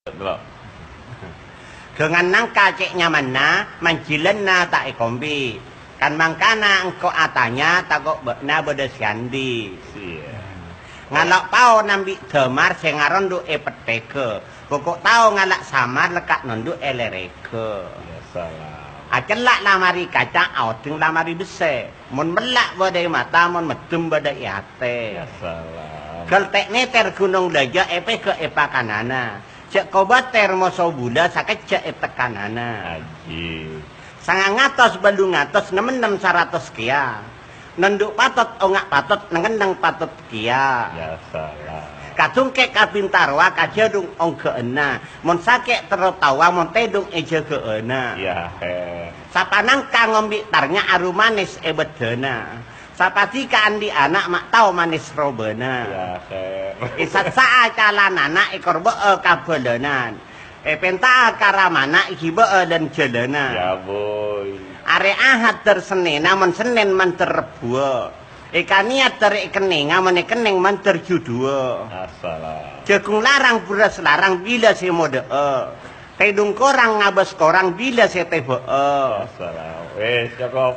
Delok. Dengan nangka ceknya mana, manjilenna tak ikombi. Kan mangkana engkau atanya takok bekna bedesiandi. Iya. Ngalak pao nambi demar sengaron du epeteke. Pokok tau ngalak samar lekak nondu elereke. Ya salam. Acelak lamari kaca auting lamari bese. Mun melak badai mata, mun medem badai hati. Ya salam. Geltek neter gunung daja epe ke epa kanana. Cek kobat termoso bula sakit cek tekanana. Haji. Sangang ngatos balung ngatos nemen 600 kia. Nenduk patot ongak patot nengendang patot kia. Ya salam. Kadung kek kapintarwa kajadung ong keena. Mon sakek tertawa mon tedung eja keena. Ya he. Sapanang ka ngombi tarnya aru manis bedena. Sapati ka andi anak mak tau manis robena. Ya he. Isat saa calanana ekor bee kabelenan. Penta karamana iki bee dan jelena. Ya boy. Are ahad tersenena mon senen man terrebu. Niat dari kening amane kening man terjudua. Assalam. Jagung larang beras larang bila si mode tedung korang ngabas korang bila si tebe Assalam. Cukup.